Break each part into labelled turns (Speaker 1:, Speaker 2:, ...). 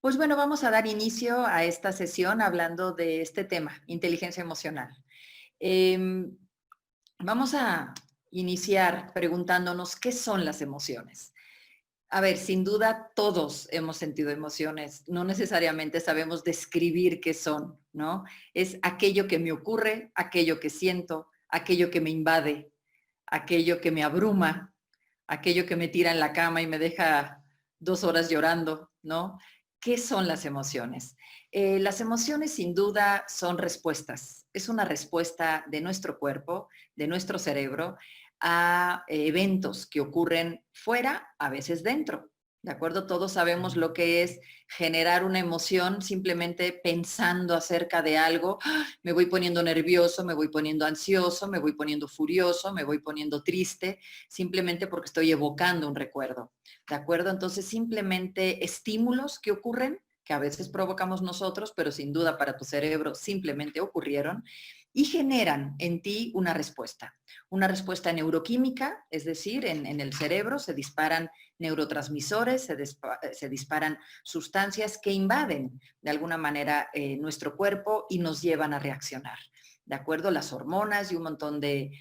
Speaker 1: Pues bueno, vamos a dar inicio a esta sesión hablando de este tema, inteligencia emocional. Em, Vamos a iniciar preguntándonos qué son las emociones. A ver, sin duda todos hemos sentido emociones, no necesariamente sabemos describir qué son, ¿no? Es aquello que me ocurre, aquello que siento, aquello que me invade, aquello que me abruma, aquello que me tira en la cama y me deja 2 horas llorando, ¿no? ¿Qué son las emociones? Las emociones sin duda son respuestas. Es una respuesta de nuestro cuerpo, de nuestro cerebro, a eventos que ocurren fuera, a veces dentro. ¿De acuerdo? Todos sabemos lo que es generar una emoción simplemente pensando acerca de algo. Me voy poniendo nervioso, me voy poniendo ansioso, me voy poniendo furioso, me voy poniendo triste, simplemente porque estoy evocando un recuerdo. ¿De acuerdo? Entonces, simplemente estímulos que ocurren, que a veces provocamos nosotros, pero sin duda para tu cerebro simplemente ocurrieron, y generan en ti una respuesta neuroquímica, es decir, en el cerebro se disparan neurotransmisores, se disparan sustancias que invaden de alguna manera nuestro cuerpo y nos llevan a reaccionar. ¿De acuerdo? Las hormonas y un montón de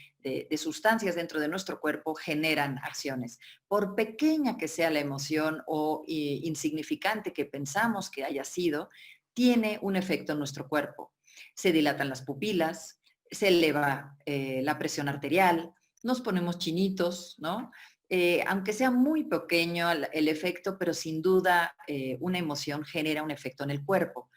Speaker 1: sustancias dentro de nuestro cuerpo generan acciones. Por pequeña que sea la emoción o insignificante que pensamos que haya sido, tiene un efecto en nuestro cuerpo. Se dilatan las pupilas, se eleva la presión arterial, nos ponemos chinitos, ¿no? Aunque sea muy pequeño el efecto, pero sin duda una emoción genera un efecto en el cuerpo.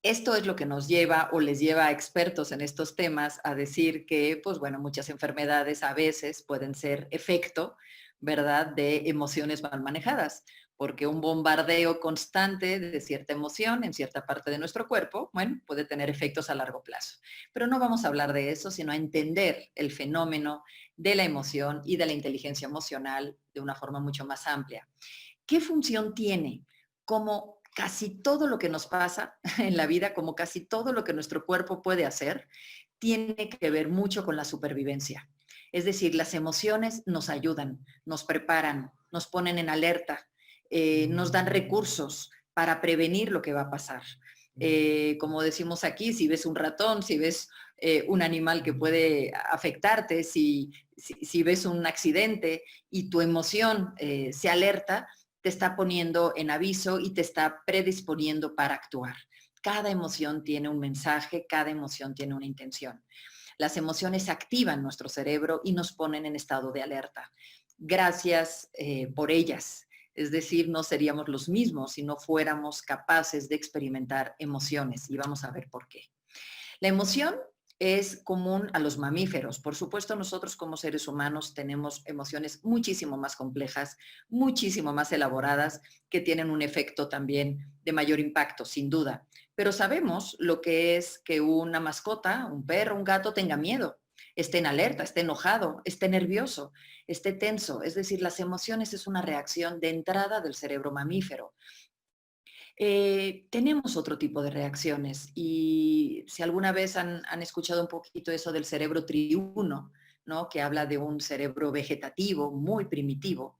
Speaker 1: Esto es lo que nos lleva o les lleva a expertos en estos temas a decir que, pues bueno, muchas enfermedades a veces pueden ser efecto, ¿verdad?, de emociones mal manejadas, porque un bombardeo constante de cierta emoción en cierta parte de nuestro cuerpo, bueno, puede tener efectos a largo plazo. Pero no vamos a hablar de eso, sino a entender el fenómeno de la emoción y de la inteligencia emocional de una forma mucho más amplia. ¿Qué función tiene? Como casi todo lo que nos pasa en la vida, como casi todo lo que nuestro cuerpo puede hacer, tiene que ver mucho con la supervivencia. Es decir, las emociones nos ayudan, nos preparan, nos ponen en alerta, nos dan recursos para prevenir lo que va a pasar. Como decimos aquí, si ves un ratón, si ves un animal que puede afectarte, si ves un accidente y tu emoción se alerta, te está poniendo en aviso y te está predisponiendo para actuar. Cada emoción tiene un mensaje, cada emoción tiene una intención. Las emociones activan nuestro cerebro y nos ponen en estado de alerta. Gracias por ellas. Es decir, no seríamos los mismos si no fuéramos capaces de experimentar emociones y vamos a ver por qué. La emoción es común a los mamíferos. Por supuesto, nosotros como seres humanos tenemos emociones muchísimo más complejas, muchísimo más elaboradas, que tienen un efecto también de mayor impacto, sin duda. Pero sabemos lo que es que una mascota, un perro, un gato tenga miedo, esté en alerta, esté enojado, esté nervioso, esté tenso. Es decir, las emociones es una reacción de entrada del cerebro mamífero. Tenemos otro tipo de reacciones y si alguna vez han escuchado un poquito eso del cerebro triuno, ¿no?, que habla de un cerebro vegetativo muy primitivo,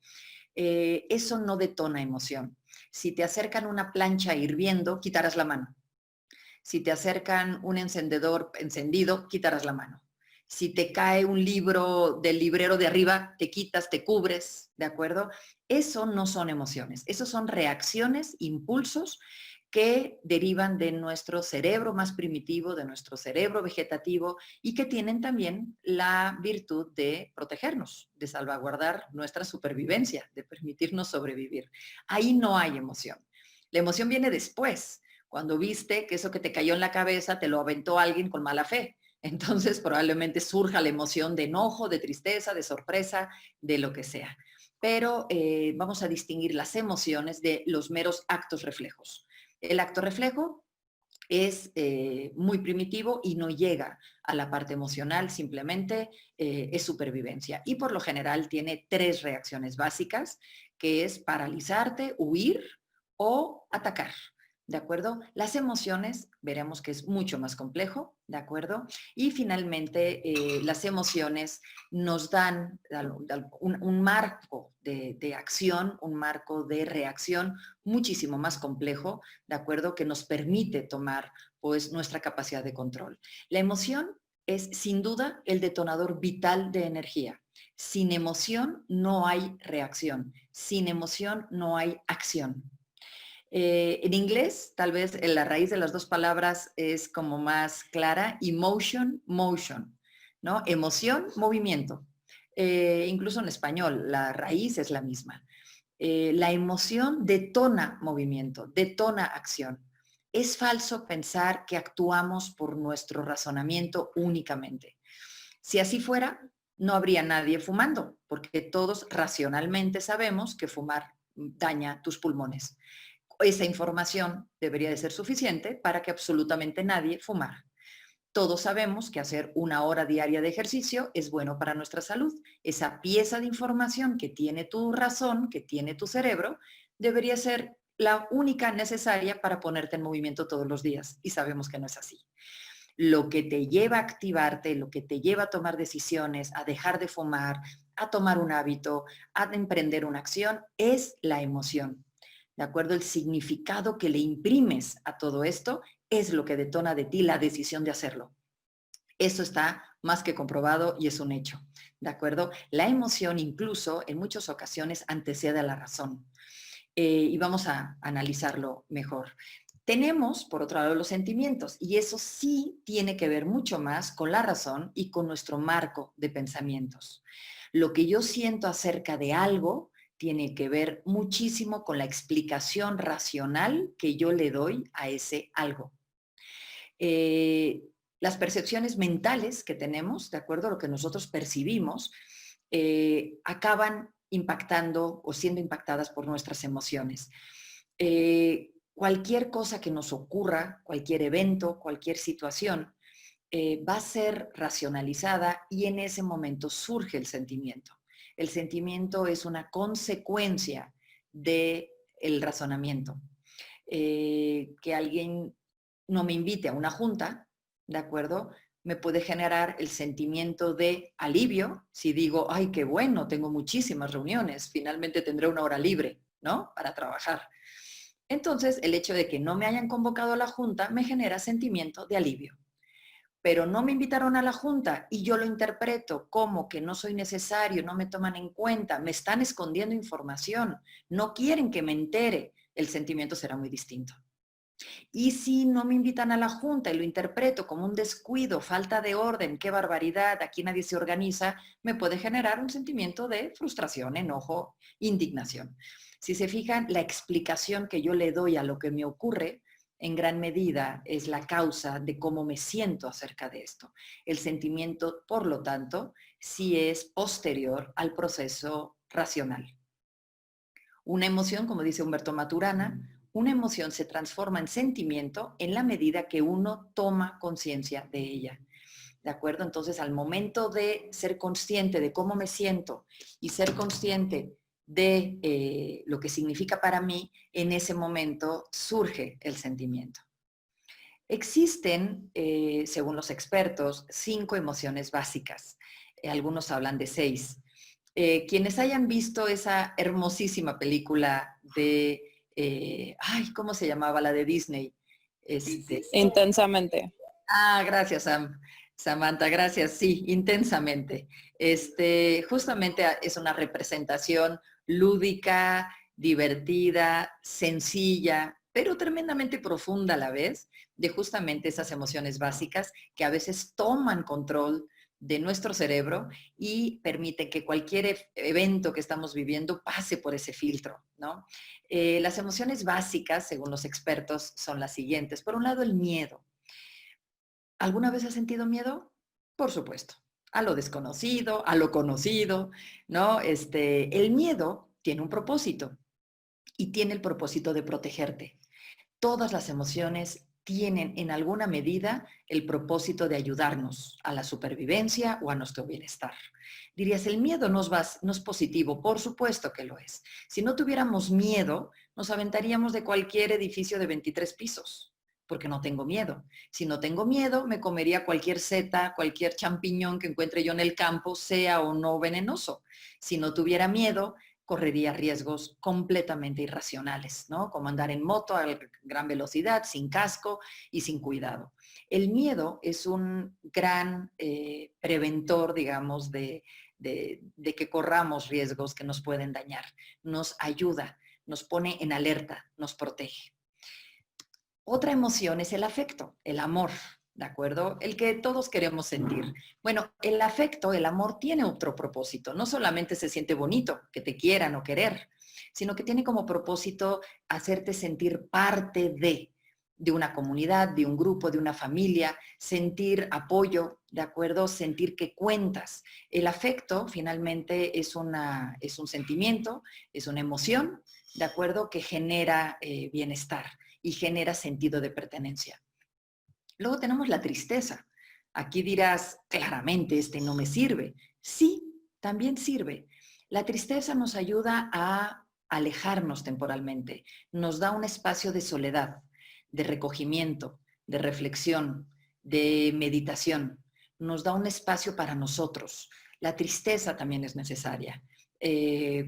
Speaker 1: eso no detona emoción. Si te acercan una plancha hirviendo, quitarás la mano. Si te acercan un encendedor encendido, quitarás la mano. Si te cae un libro del librero de arriba, te quitas, te cubres, ¿de acuerdo? Eso no son emociones, eso son reacciones, impulsos que derivan de nuestro cerebro más primitivo, de nuestro cerebro vegetativo y que tienen también la virtud de protegernos, de salvaguardar nuestra supervivencia, de permitirnos sobrevivir. Ahí no hay emoción. La emoción viene después, cuando viste que eso que te cayó en la cabeza te lo aventó alguien con mala fe. Entonces probablemente surja la emoción de enojo, de tristeza, de sorpresa, de lo que sea. Pero vamos a distinguir las emociones de los meros actos reflejos. El acto reflejo es muy primitivo y no llega a la parte emocional, simplemente es supervivencia. Y por lo general tiene 3 reacciones básicas, que es paralizarte, huir o atacar. ¿De acuerdo? Las emociones, veremos que es mucho más complejo, ¿de acuerdo? Y finalmente, las emociones nos dan un marco de acción, un marco de reacción muchísimo más complejo, ¿de acuerdo? Que nos permite tomar, pues, nuestra capacidad de control. La emoción es, sin duda, el detonador vital de energía. Sin emoción no hay reacción. Sin emoción no hay acción. En inglés, tal vez la raíz de las dos palabras es como más clara, emotion, motion, ¿no? Emoción, movimiento. Incluso en español, la raíz es la misma. La emoción detona movimiento, detona acción. Es falso pensar que actuamos por nuestro razonamiento únicamente. Si así fuera, no habría nadie fumando, porque todos racionalmente sabemos que fumar daña tus pulmones. Esa información debería de ser suficiente para que absolutamente nadie fumara. Todos sabemos que hacer 1 hora diaria de ejercicio es bueno para nuestra salud. Esa pieza de información que tiene tu razón, que tiene tu cerebro, debería ser la única necesaria para ponerte en movimiento todos los días. Y sabemos que no es así. Lo que te lleva a activarte, lo que te lleva a tomar decisiones, a dejar de fumar, a tomar un hábito, a emprender una acción, es la emoción. ¿De acuerdo? El significado que le imprimes a todo esto es lo que detona de ti la decisión de hacerlo. Eso está más que comprobado y es un hecho. ¿De acuerdo? La emoción incluso en muchas ocasiones antecede a la razón. Y vamos a analizarlo mejor. Tenemos, por otro lado, los sentimientos, y eso sí tiene que ver mucho más con la razón y con nuestro marco de pensamientos. Lo que yo siento acerca de algo tiene que ver muchísimo con la explicación racional que yo le doy a ese algo. Las percepciones mentales que tenemos, de acuerdo a lo que nosotros percibimos, acaban impactando o siendo impactadas por nuestras emociones. Cualquier cosa que nos ocurra, cualquier evento, cualquier situación, va a ser racionalizada y en ese momento surge el sentimiento. El sentimiento es una consecuencia del razonamiento. Que alguien no me invite a una junta, ¿de acuerdo? Me puede generar el sentimiento de alivio si digo, ay, qué bueno, tengo muchísimas reuniones, finalmente tendré 1 hora libre, ¿no? Para trabajar. Entonces, el hecho de que no me hayan convocado a la junta me genera sentimiento de alivio. Pero no me invitaron a la junta y yo lo interpreto como que no soy necesario, no me toman en cuenta, me están escondiendo información, no quieren que me entere, el sentimiento será muy distinto. Y si no me invitan a la junta y lo interpreto como un descuido, falta de orden, qué barbaridad, aquí nadie se organiza, me puede generar un sentimiento de frustración, enojo, indignación. Si se fijan, la explicación que yo le doy a lo que me ocurre en gran medida es la causa de cómo me siento acerca de esto. El sentimiento, por lo tanto, sí es posterior al proceso racional. Una emoción, como dice Humberto Maturana, una emoción se transforma en sentimiento en la medida que uno toma conciencia de ella. ¿De acuerdo? Entonces, al momento de ser consciente de cómo me siento y ser consciente de lo que significa para mí, en ese momento surge el sentimiento. Existen, según los expertos, 5 emociones básicas. Algunos hablan de 6. Quienes hayan visto esa hermosísima película de, ay, ¿cómo se llamaba? La de Disney.
Speaker 2: Intensamente.
Speaker 1: Gracias, Samantha, gracias. Sí, intensamente. Justamente es una representación lúdica, divertida, sencilla, pero tremendamente profunda a la vez, de justamente esas emociones básicas que a veces toman control de nuestro cerebro y permiten que cualquier evento que estamos viviendo pase por ese filtro, ¿no? Las emociones básicas, según los expertos, son las siguientes. Por un lado, el miedo. ¿Alguna vez has sentido miedo? Por supuesto. A lo desconocido, a lo conocido, ¿no? El miedo tiene un propósito y tiene el propósito de protegerte. Todas las emociones tienen en alguna medida el propósito de ayudarnos a la supervivencia o a nuestro bienestar. Dirías, el miedo no es positivo, por supuesto que lo es. Si no tuviéramos miedo, nos aventaríamos de cualquier edificio de 23 pisos, porque no tengo miedo. Si no tengo miedo, me comería cualquier seta, cualquier champiñón que encuentre yo en el campo, sea o no venenoso. Si no tuviera miedo, correría riesgos completamente irracionales, ¿no? Como andar en moto a gran velocidad, sin casco y sin cuidado. El miedo es un gran preventor, digamos, de que corramos riesgos que nos pueden dañar. Nos ayuda, nos pone en alerta, nos protege. Otra emoción es el afecto, el amor, ¿de acuerdo? El que todos queremos sentir. Bueno, el afecto, el amor tiene otro propósito. No solamente se siente bonito que te quieran o querer, sino que tiene como propósito hacerte sentir parte de una comunidad, de un grupo, de una familia, sentir apoyo, ¿de acuerdo? Sentir que cuentas. El afecto finalmente es un sentimiento, es una emoción, ¿de acuerdo? Que genera bienestar y genera sentido de pertenencia. Luego tenemos la tristeza. Aquí dirás, claramente, este no me sirve. Sí, también sirve. La tristeza nos ayuda a alejarnos temporalmente, nos da un espacio de soledad, de recogimiento, de reflexión, de meditación, nos da un espacio para nosotros. La tristeza también es necesaria.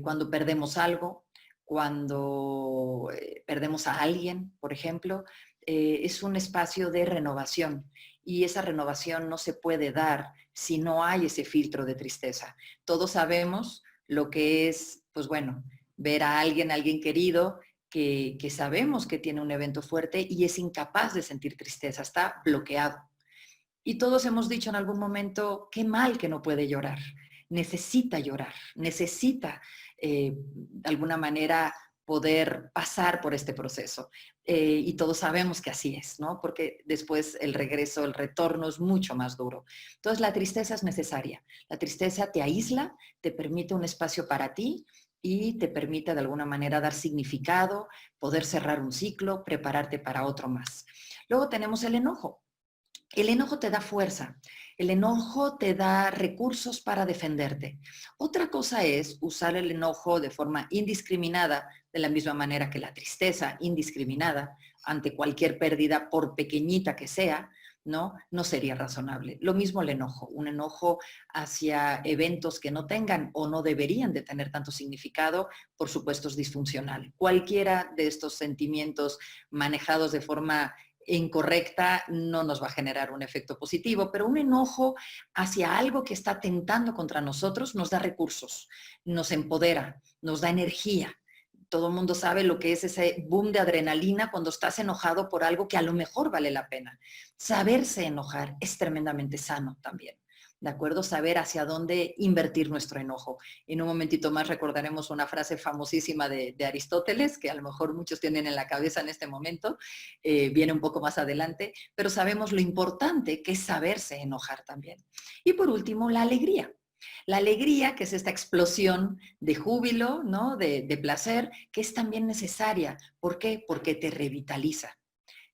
Speaker 1: Cuando perdemos algo, cuando perdemos a alguien, por ejemplo, es un espacio de renovación y esa renovación no se puede dar si no hay ese filtro de tristeza. Todos sabemos lo que es, pues bueno, ver a alguien querido que sabemos que tiene un evento fuerte y es incapaz de sentir tristeza, está bloqueado. Y todos hemos dicho en algún momento, qué mal que no puede llorar, necesita de alguna manera poder pasar por este proceso. Y todos sabemos que así es, ¿no? Porque después el regreso, el retorno es mucho más duro. Entonces la tristeza es necesaria. La tristeza te aísla, te permite un espacio para ti y te permite de alguna manera dar significado, poder cerrar un ciclo, prepararte para otro más. Luego tenemos el enojo. El enojo te da fuerza, el enojo te da recursos para defenderte. Otra cosa es usar el enojo de forma indiscriminada, de la misma manera que la tristeza indiscriminada ante cualquier pérdida, por pequeñita que sea, ¿no? No sería razonable. Lo mismo el enojo, un enojo hacia eventos que no tengan o no deberían de tener tanto significado, por supuesto es disfuncional. Cualquiera de estos sentimientos manejados de forma incorrecta no nos va a generar un efecto positivo, pero un enojo hacia algo que está tentando contra nosotros nos da recursos, nos empodera, nos da energía. Todo el mundo sabe lo que es ese boom de adrenalina cuando estás enojado por algo que a lo mejor vale la pena. Saberse enojar es tremendamente sano también. ¿De acuerdo? Saber hacia dónde invertir nuestro enojo. En un momentito más recordaremos una frase famosísima de Aristóteles, que a lo mejor muchos tienen en la cabeza en este momento, viene un poco más adelante, pero sabemos lo importante que es saberse enojar también. Y por último, la alegría. La alegría, que es esta explosión de júbilo, ¿no? De placer, que es también necesaria. ¿Por qué? Porque te revitaliza,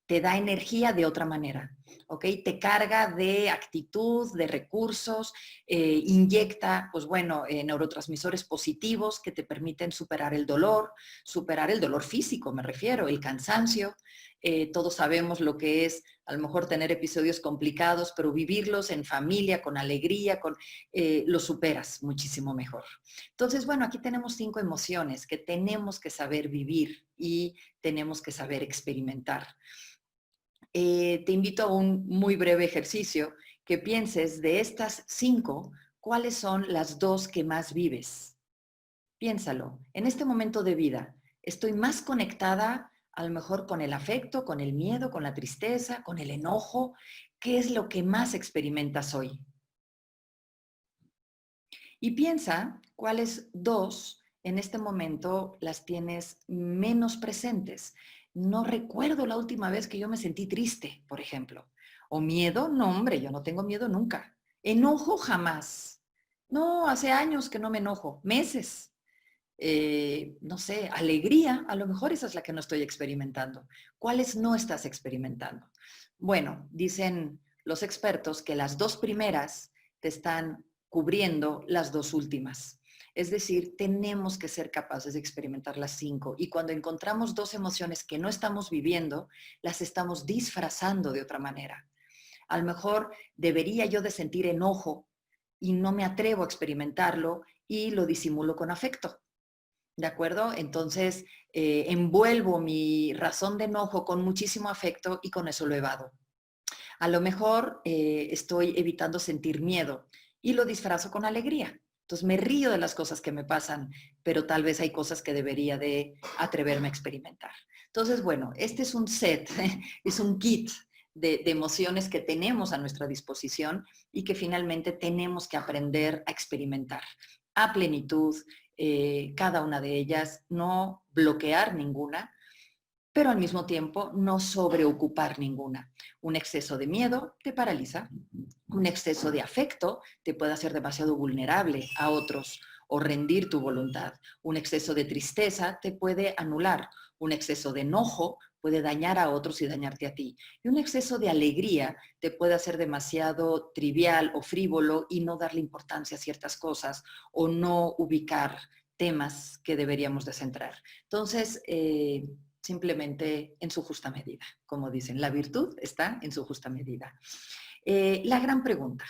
Speaker 1: te da energía de otra manera, ¿ok? Te carga de actitud, de recursos, inyecta, pues bueno, neurotransmisores positivos que te permiten superar el dolor físico, me refiero, el cansancio. Todos sabemos lo que es a lo mejor tener episodios complicados, pero vivirlos en familia, con alegría, los superas muchísimo mejor. Entonces, bueno, aquí tenemos 5 emociones que tenemos que saber vivir y tenemos que saber experimentar. Te invito a un muy breve ejercicio que pienses de estas 5, ¿cuáles son las 2 que más vives? Piénsalo. En este momento de vida, ¿estoy más conectada a lo mejor con el afecto, con el miedo, con la tristeza, con el enojo? ¿Qué es lo que más experimentas hoy? Y piensa cuáles 2 en este momento las tienes menos presentes. No recuerdo la última vez que yo me sentí triste, por ejemplo. O miedo, no, hombre, yo no tengo miedo nunca. Enojo jamás. No, hace años que no me enojo, meses. no sé, alegría, a lo mejor esa es la que no estoy experimentando. ¿Cuáles no estás experimentando? Bueno, dicen los expertos que las dos primeras te están cubriendo las dos últimas. Es decir, tenemos que ser capaces de experimentar las cinco. Y cuando encontramos dos emociones que no estamos viviendo, las estamos disfrazando de otra manera. A lo mejor debería yo de sentir enojo y no me atrevo a experimentarlo y lo disimulo con afecto. ¿De acuerdo? Entonces, envuelvo mi razón de enojo con muchísimo afecto y con eso lo evado. A lo mejor estoy evitando sentir miedo y lo disfrazo con alegría. Entonces me río de las cosas que me pasan, pero tal vez hay cosas que debería de atreverme a experimentar. Entonces, bueno, este es un set, es un kit de emociones que tenemos a nuestra disposición y que finalmente tenemos que aprender a experimentar a plenitud, cada una de ellas, no bloquear ninguna, pero al mismo tiempo no sobreocupar ninguna. Un exceso de miedo te paraliza, un exceso de afecto te puede hacer demasiado vulnerable a otros o rendir tu voluntad. Un exceso de tristeza te puede anular, un exceso de enojo puede dañar a otros y dañarte a ti. Y un exceso de alegría te puede hacer demasiado trivial o frívolo y no darle importancia a ciertas cosas o no ubicar temas que deberíamos de centrar. Entonces, simplemente en su justa medida. Como dicen, la virtud está en su justa medida. La gran pregunta,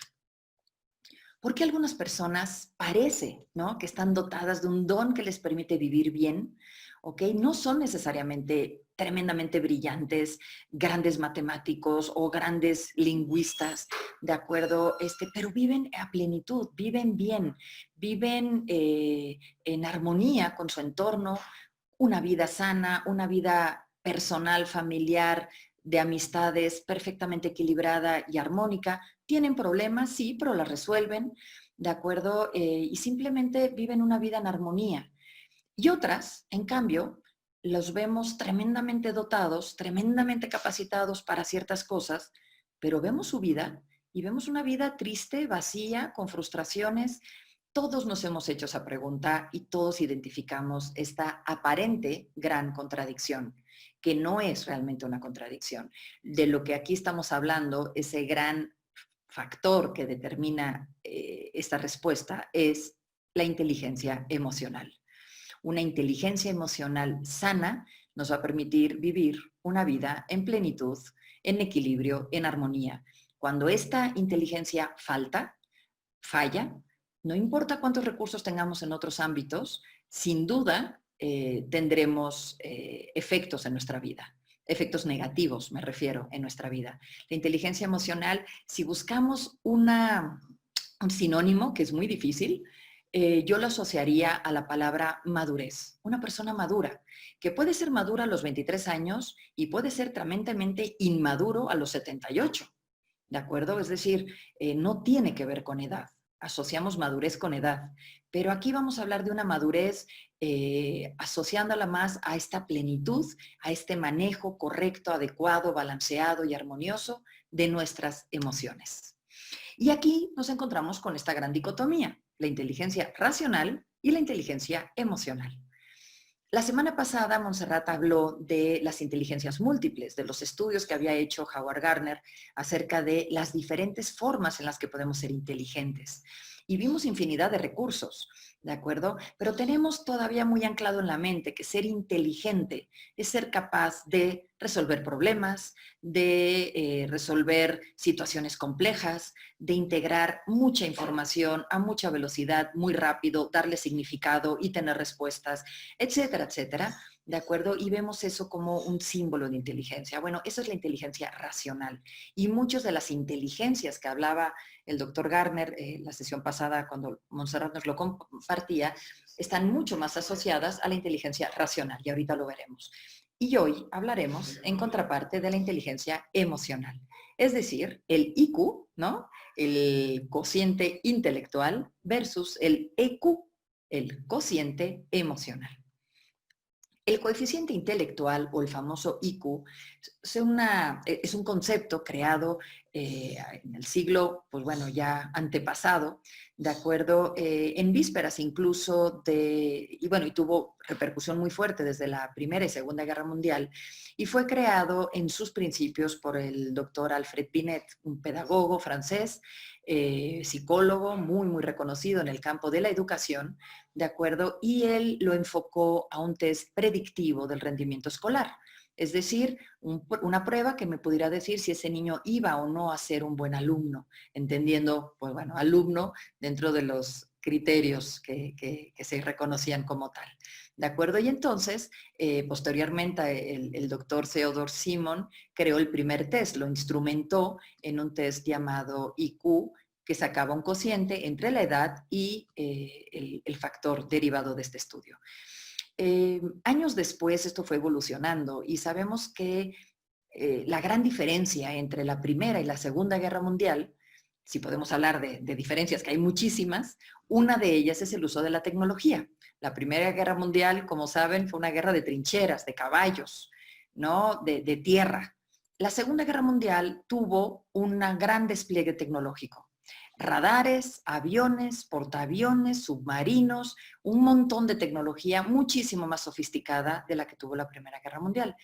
Speaker 1: ¿por qué algunas personas parece, ¿no?, que están dotadas de un don que les permite vivir bien? ¿Ok? No son necesariamente tremendamente brillantes, grandes matemáticos o grandes lingüistas, ¿de acuerdo? Pero viven a plenitud, viven bien, viven en armonía con su entorno, una vida sana, una vida personal, familiar, de amistades perfectamente equilibrada y armónica. Tienen problemas, sí, pero las resuelven, ¿de acuerdo? Y simplemente viven una vida en armonía. Y otras, en cambio, los vemos tremendamente dotados, tremendamente capacitados para ciertas cosas, pero vemos su vida y vemos una vida triste, vacía, con frustraciones. Todos nos hemos hecho esa pregunta y todos identificamos esta aparente gran contradicción, que no es realmente una contradicción. De lo que aquí estamos hablando, ese gran factor que determina esta respuesta es la inteligencia emocional. Una inteligencia emocional sana nos va a permitir vivir una vida en plenitud, en equilibrio, en armonía. Cuando esta inteligencia falla, no importa cuántos recursos tengamos en otros ámbitos, sin duda tendremos efectos en nuestra vida. Efectos negativos, me refiero, en nuestra vida. La inteligencia emocional, si buscamos un sinónimo, que es muy difícil, yo lo asociaría a la palabra madurez. Una persona madura, que puede ser madura a los 23 años y puede ser tremendamente inmaduro a los 78. ¿De acuerdo? Es decir, no tiene que ver con edad. Asociamos madurez con edad. Pero aquí vamos a hablar de una madurez asociándola más a esta plenitud, a este manejo correcto, adecuado, balanceado y armonioso de nuestras emociones. Y aquí nos encontramos con esta gran dicotomía, la inteligencia racional y la inteligencia emocional. La semana pasada, Montserrat habló de las inteligencias múltiples, de los estudios que había hecho Howard Gardner acerca de las diferentes formas en las que podemos ser inteligentes. Y vimos infinidad de recursos, ¿de acuerdo? Pero tenemos todavía muy anclado en la mente que ser inteligente es ser capaz de resolver problemas, de resolver situaciones complejas, de integrar mucha información a mucha velocidad, muy rápido, darle significado y tener respuestas, etcétera, etcétera, ¿de acuerdo? Y vemos eso como un símbolo de inteligencia. Bueno, eso es la inteligencia racional. Y muchas de las inteligencias que hablaba el doctor Gardner la sesión pasada, cuando Montserrat nos lo compartía, están mucho más asociadas a la inteligencia racional, y ahorita lo veremos. Y hoy hablaremos en contraparte de la inteligencia emocional, es decir, el IQ, ¿no?, el cociente intelectual versus el EQ, el cociente emocional. El coeficiente intelectual o el famoso IQ es un concepto creado en el siglo, pues bueno, ya antepasado, ¿de acuerdo? En vísperas incluso y bueno, y tuvo repercusión muy fuerte desde la Primera y Segunda Guerra Mundial, y fue creado en sus principios por el doctor Alfred Binet, un pedagogo francés, psicólogo muy, muy reconocido en el campo de la educación, ¿de acuerdo? Y él lo enfocó a un test predictivo del rendimiento escolar. Es decir, una prueba que me pudiera decir si ese niño iba o no a ser un buen alumno, entendiendo, pues bueno, alumno dentro de los criterios que se reconocían como tal. ¿De acuerdo? Y entonces, posteriormente, el doctor Theodore Simon creó el primer test, lo instrumentó en un test llamado IQ, que sacaba un cociente entre la edad y el factor derivado de este estudio. Años después esto fue evolucionando y sabemos que la gran diferencia entre la Primera y la Segunda Guerra Mundial, si podemos hablar de diferencias, que hay muchísimas, una de ellas es el uso de la tecnología. La Primera Guerra Mundial, como saben, fue una guerra de trincheras, de caballos, ¿no? de tierra. La Segunda Guerra Mundial tuvo un gran despliegue tecnológico. Radares, aviones, portaaviones, submarinos, un montón de tecnología muchísimo más sofisticada de la que tuvo la Primera Guerra Mundial.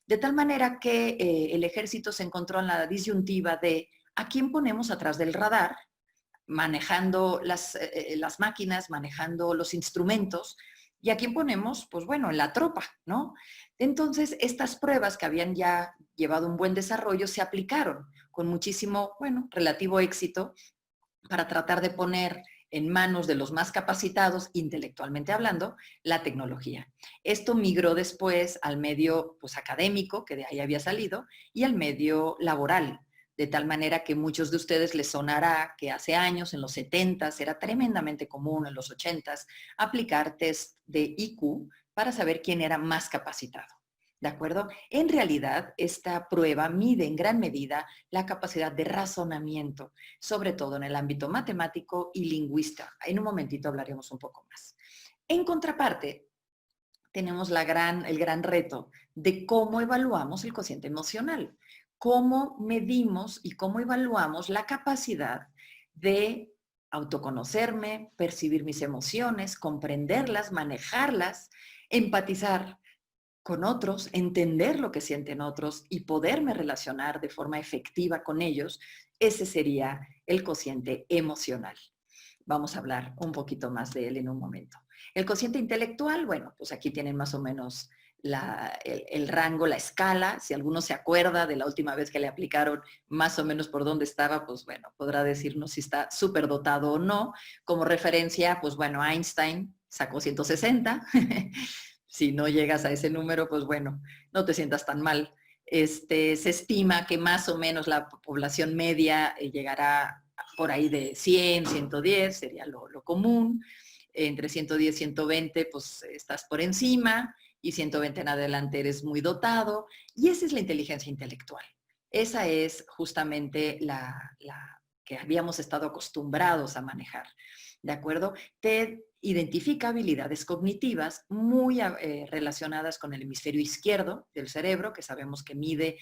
Speaker 1: De tal manera que el ejército se encontró en la disyuntiva de a quién ponemos atrás del radar, manejando las máquinas, manejando los instrumentos, y a quién ponemos, pues bueno, en la tropa, ¿no? Entonces, estas pruebas que habían ya llevado un buen desarrollo se aplicaron con muchísimo, bueno, relativo éxito para tratar de poner en manos de los más capacitados, intelectualmente hablando, la tecnología. Esto migró después al medio pues, académico, que de ahí había salido, y al medio laboral, de tal manera que muchos de ustedes les sonará que hace años, en los 70s, era tremendamente común, en los 80s, aplicar test de IQ para saber quién era más capacitado. ¿De acuerdo? En realidad, esta prueba mide en gran medida la capacidad de razonamiento, sobre todo en el ámbito matemático y lingüista. En un momentito hablaremos un poco más. En contraparte, tenemos el gran reto de cómo evaluamos el cociente emocional, cómo medimos y cómo evaluamos la capacidad de autoconocerme, percibir mis emociones, comprenderlas, manejarlas, empatizar con otros, entender lo que sienten otros y poderme relacionar de forma efectiva con ellos, ese sería el cociente emocional. Vamos a hablar un poquito más de él en un momento. El cociente intelectual, bueno, pues aquí tienen más o menos el rango, la escala. Si alguno se acuerda de la última vez que le aplicaron más o menos por dónde estaba, pues bueno, podrá decirnos si está súper dotado o no. Como referencia, pues bueno, Einstein sacó 160. Si no llegas a ese número, pues bueno, no te sientas tan mal. Se estima que más o menos la población media llegará por ahí de 100, 110, sería lo común. Entre 110 y 120, pues estás por encima, y 120 en adelante eres muy dotado. Y esa es la inteligencia intelectual. Esa es justamente la que habíamos estado acostumbrados a manejar. ¿De acuerdo? Te identifica habilidades cognitivas muy relacionadas con el hemisferio izquierdo del cerebro, que sabemos que mide,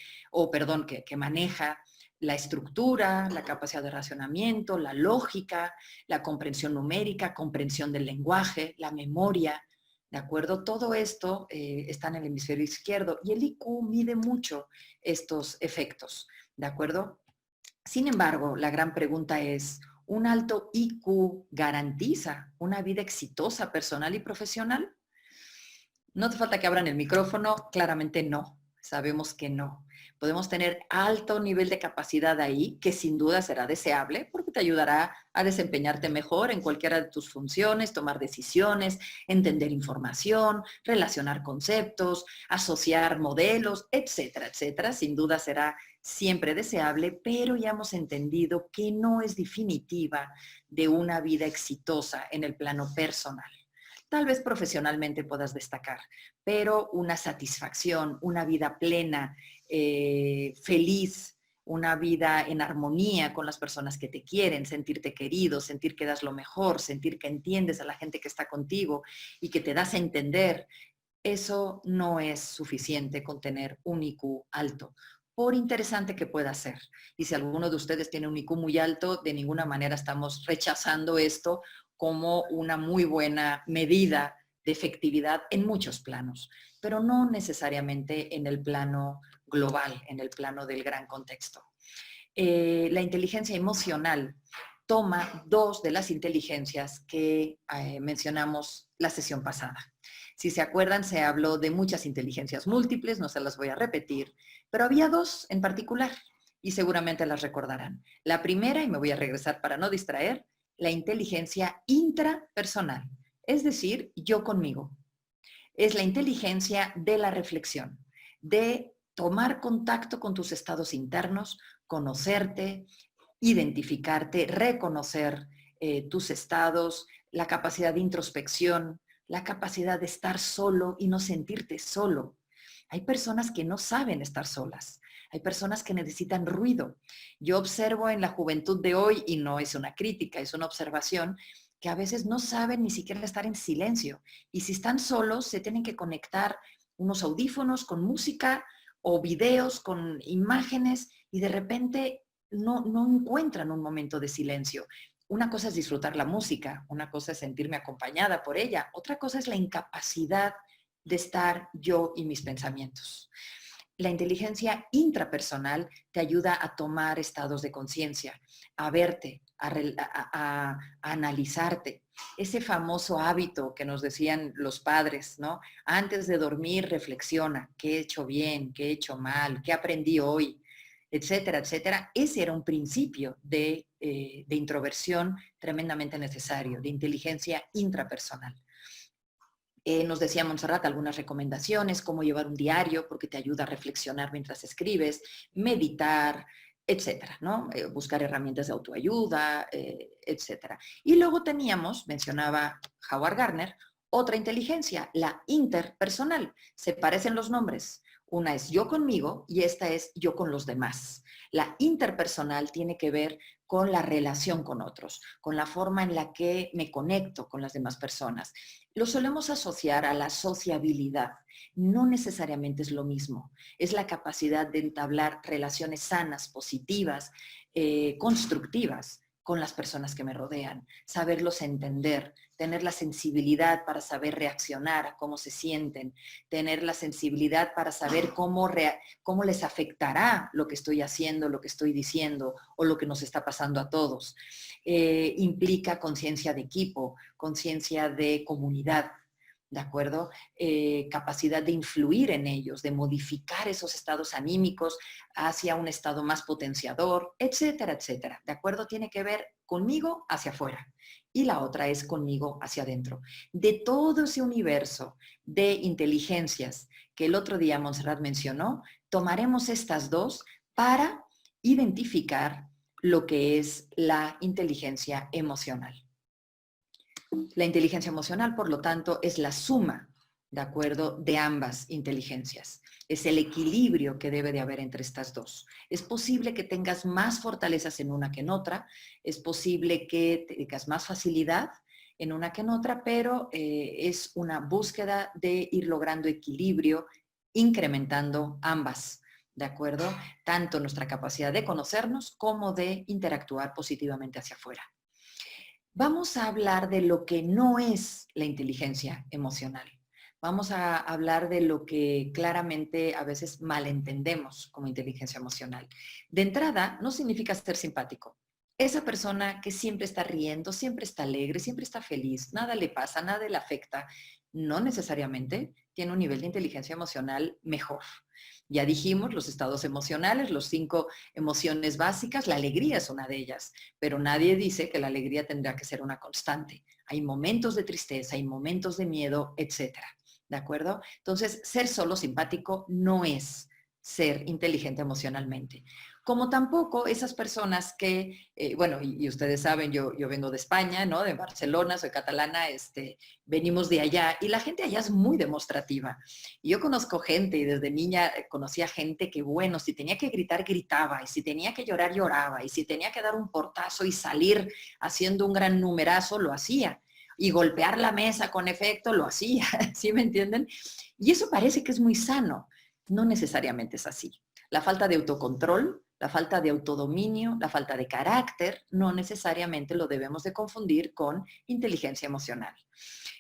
Speaker 1: que maneja la estructura, la capacidad de racionamiento, la lógica, la comprensión numérica, comprensión del lenguaje, la memoria, ¿de acuerdo? Todo esto está en el hemisferio izquierdo y el IQ mide mucho estos efectos, ¿de acuerdo? Sin embargo, la gran pregunta es, ¿un alto IQ garantiza una vida exitosa personal y profesional? No te falta que abran el micrófono, claramente no, sabemos que no. Podemos tener alto nivel de capacidad ahí, que sin duda será deseable, porque te ayudará a desempeñarte mejor en cualquiera de tus funciones, tomar decisiones, entender información, relacionar conceptos, asociar modelos, etcétera, etcétera. Sin duda será siempre deseable, pero ya hemos entendido que no es definitiva de una vida exitosa en el plano personal. Tal vez profesionalmente puedas destacar, pero una satisfacción, una vida plena, feliz, una vida en armonía con las personas que te quieren, sentirte querido, sentir que das lo mejor, sentir que entiendes a la gente que está contigo y que te das a entender, eso no es suficiente con tener un IQ alto. por interesante que pueda ser. Y si alguno de ustedes tiene un IQ muy alto, de ninguna manera estamos rechazando esto como una muy buena medida de efectividad en muchos planos, pero no necesariamente en el plano global, en el plano del gran contexto. La inteligencia emocional toma dos de las inteligencias que mencionamos la sesión pasada. Si se acuerdan, se habló de muchas inteligencias múltiples, no se las voy a repetir, pero había dos en particular y seguramente las recordarán. La primera, y me voy a regresar para no distraer, la inteligencia intrapersonal, es decir, yo conmigo. Es la inteligencia de la reflexión, de tomar contacto con tus estados internos, conocerte, identificarte, reconocer tus estados, la capacidad de introspección, la capacidad de estar solo y no sentirte solo. Hay personas que no saben estar solas. Hay personas que necesitan ruido. Yo observo en la juventud de hoy, y no es una crítica, es una observación, que a veces no saben ni siquiera estar en silencio. Y si están solos, se tienen que conectar unos audífonos con música o videos con imágenes y de repente no encuentran un momento de silencio. Una cosa es disfrutar la música, una cosa es sentirme acompañada por ella, otra cosa es la incapacidad de estar yo y mis pensamientos. La inteligencia intrapersonal te ayuda a tomar estados de conciencia, a verte, a analizarte. Ese famoso hábito que nos decían los padres, ¿no? Antes de dormir, reflexiona, ¿qué he hecho bien? ¿Qué he hecho mal? ¿Qué aprendí hoy? Etcétera, etcétera. Ese era un principio de introversión tremendamente necesario, de inteligencia intrapersonal. Nos decía Montserrat algunas recomendaciones, cómo llevar un diario, porque te ayuda a reflexionar mientras escribes, meditar, etcétera, ¿no? Buscar herramientas de autoayuda, etcétera. Y luego teníamos, mencionaba Howard Gardner, otra inteligencia, la interpersonal. Se parecen los nombres. Una es yo conmigo y esta es yo con los demás. La interpersonal tiene que ver con la relación con otros, con la forma en la que me conecto con las demás personas. Lo solemos asociar a la sociabilidad. No necesariamente es lo mismo. Es la capacidad de entablar relaciones sanas, positivas, constructivas con las personas que me rodean, saberlos entender, tener la sensibilidad para saber reaccionar a cómo se sienten, tener la sensibilidad para saber cómo les afectará lo que estoy haciendo, lo que estoy diciendo o lo que nos está pasando a todos. Implica conciencia de equipo, conciencia de comunidad, ¿de acuerdo? Capacidad de influir en ellos, de modificar esos estados anímicos hacia un estado más potenciador, etcétera, etcétera. ¿De acuerdo? Tiene que ver conmigo hacia afuera y la otra es conmigo hacia adentro. De todo ese universo de inteligencias que el otro día Montserrat mencionó, tomaremos estas dos para identificar lo que es la inteligencia emocional. La inteligencia emocional, por lo tanto, es la suma, ¿de acuerdo?, de ambas inteligencias. Es el equilibrio que debe de haber entre estas dos. Es posible que tengas más fortalezas en una que en otra, es posible que tengas más facilidad en una que en otra, pero es una búsqueda de ir logrando equilibrio, incrementando ambas, ¿de acuerdo? Tanto nuestra capacidad de conocernos como de interactuar positivamente hacia afuera. Vamos a hablar de lo que no es la inteligencia emocional. Vamos a hablar de lo que claramente a veces malentendemos como inteligencia emocional. De entrada, no significa ser simpático. Esa persona que siempre está riendo, siempre está alegre, siempre está feliz, nada le pasa, nada le afecta, no necesariamente tiene un nivel de inteligencia emocional mejor. Ya dijimos los estados emocionales, los 5 emociones básicas, la alegría es una de ellas, pero nadie dice que la alegría tendrá que ser una constante. Hay momentos de tristeza, hay momentos de miedo, etcétera. ¿De acuerdo? Entonces, ser solo simpático no es ser inteligente emocionalmente. Como tampoco esas personas que, bueno, y ustedes saben, yo vengo de España, ¿no? De Barcelona, soy catalana, venimos de allá y la gente allá es muy demostrativa. Y yo conozco gente y desde niña conocía gente que, bueno, si tenía que gritar, gritaba, y si tenía que llorar, lloraba, y si tenía que dar un portazo y salir haciendo un gran numerazo, lo hacía. Y golpear la mesa con efecto, lo hacía, ¿sí me entienden? Y eso parece que es muy sano. No necesariamente es así. La falta de autocontrol, la falta de autodominio, la falta de carácter, no necesariamente lo debemos de confundir con inteligencia emocional.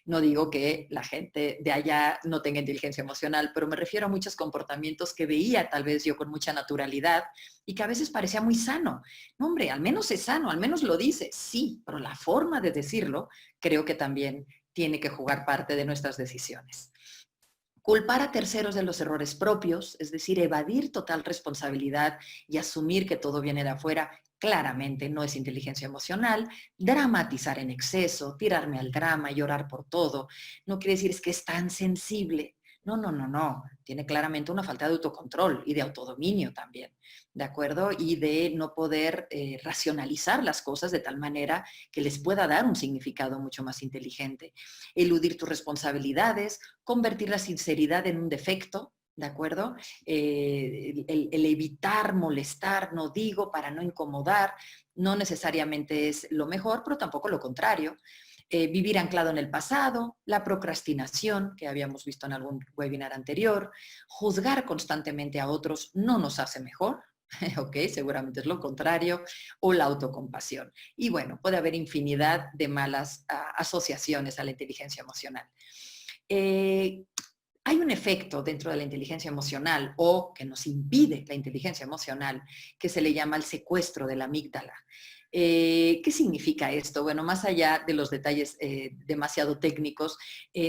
Speaker 1: No digo que la gente de allá no tenga inteligencia emocional, pero me refiero a muchos comportamientos que veía tal vez yo con mucha naturalidad y que a veces parecía muy sano. No, hombre, al menos es sano, al menos lo dice, sí, pero la forma de decirlo creo que también tiene que jugar parte de nuestras decisiones. Culpar a terceros de los errores propios, es decir, evadir total responsabilidad y asumir que todo viene de afuera, claramente no es inteligencia emocional. Dramatizar en exceso, tirarme al drama, llorar por todo, no quiere decir es que es tan sensible. No, no, no, no. Tiene claramente una falta de autocontrol y de autodominio también, ¿de acuerdo? Y de no poder racionalizar las cosas de tal manera que les pueda dar un significado mucho más inteligente. Eludir tus responsabilidades, convertir la sinceridad en un defecto, ¿de acuerdo? El evitar molestar, no digo, para no incomodar, no necesariamente es lo mejor, pero tampoco lo contrario. Vivir anclado en el pasado, la procrastinación, que habíamos visto en algún webinar anterior, juzgar constantemente a otros no nos hace mejor, ok, seguramente es lo contrario, o la autocompasión. Y bueno, puede haber infinidad de malas asociaciones a la inteligencia emocional. Hay un efecto dentro de la inteligencia emocional o que nos impide la inteligencia emocional que se le llama el secuestro de la amígdala. ¿Qué significa esto? Bueno, más allá de los detalles demasiado técnicos,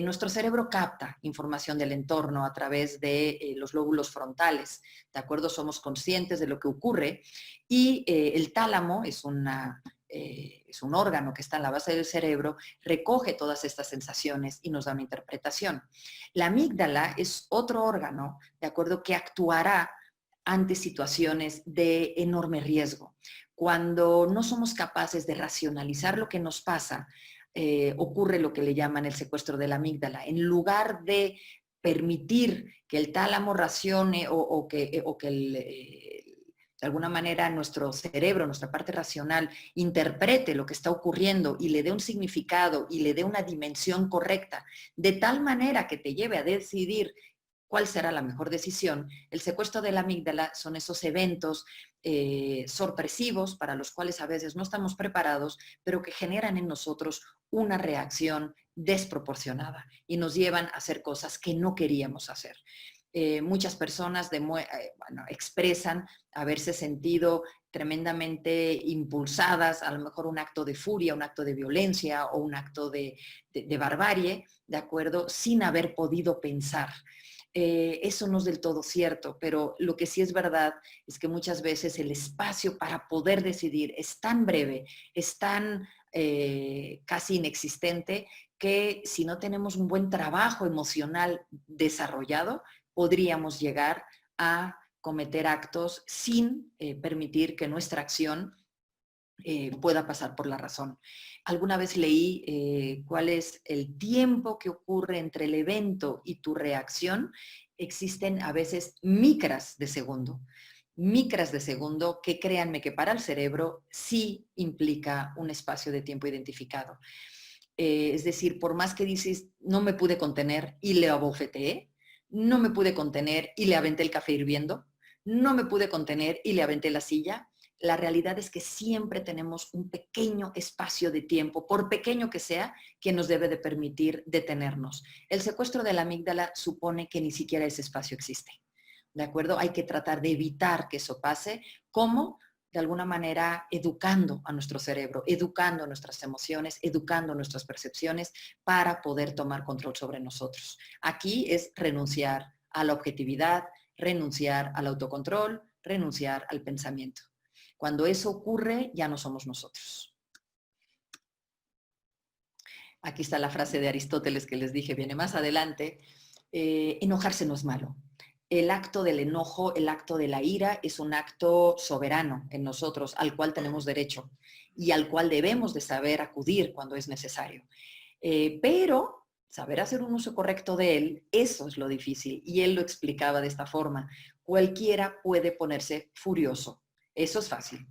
Speaker 1: nuestro cerebro capta información del entorno a través de los lóbulos frontales, ¿de acuerdo? Somos conscientes de lo que ocurre y el tálamo es un órgano que está en la base del cerebro, recoge todas estas sensaciones y nos da una interpretación. La amígdala es otro órgano, ¿de acuerdo?, que actuará ante situaciones de enorme riesgo. Cuando no somos capaces de racionalizar lo que nos pasa, ocurre lo que le llaman el secuestro de la amígdala. En lugar de permitir que el tálamo racione o que de alguna manera nuestro cerebro, nuestra parte racional, interprete lo que está ocurriendo y le dé un significado y le dé una dimensión correcta, de tal manera que te lleve a decidir cuál será la mejor decisión. El secuestro de la amígdala son esos eventos sorpresivos para los cuales a veces no estamos preparados, pero que generan en nosotros una reacción desproporcionada y nos llevan a hacer cosas que no queríamos hacer. Muchas personas expresan haberse sentido tremendamente impulsadas, a lo mejor un acto de furia, un acto de violencia o un acto de barbarie, ¿de acuerdo?, sin haber podido pensar. Eso no es del todo cierto, pero lo que sí es verdad es que muchas veces el espacio para poder decidir es tan breve, es tan casi inexistente, que si no tenemos un buen trabajo emocional desarrollado, podríamos llegar a cometer actos sin permitir que nuestra acción pueda pasar por la razón. Alguna vez leí cuál es el tiempo que ocurre entre el evento y tu reacción. Existen a veces micras de segundo que créanme que para el cerebro sí implica un espacio de tiempo identificado. Es decir, por más que dices, no me pude contener y le abofeteé, no me pude contener y le aventé el café hirviendo, no me pude contener y le aventé la silla, la realidad es que siempre tenemos un pequeño espacio de tiempo, por pequeño que sea, que nos debe de permitir detenernos. El secuestro de la amígdala supone que ni siquiera ese espacio existe, ¿de acuerdo? Hay que tratar de evitar que eso pase. ¿Cómo? De alguna manera educando a nuestro cerebro, educando nuestras emociones, educando nuestras percepciones para poder tomar control sobre nosotros. Aquí es renunciar a la objetividad, renunciar al autocontrol, renunciar al pensamiento. Cuando eso ocurre, ya no somos nosotros. Aquí está la frase de Aristóteles que les dije, viene más adelante. Enojarse no es malo. El acto del enojo, el acto de la ira es un acto soberano en nosotros, al cual tenemos derecho y al cual debemos de saber acudir cuando es necesario. Pero saber hacer un uso correcto de él, eso es lo difícil. Y él lo explicaba de esta forma. Cualquiera puede ponerse furioso. Eso es fácil.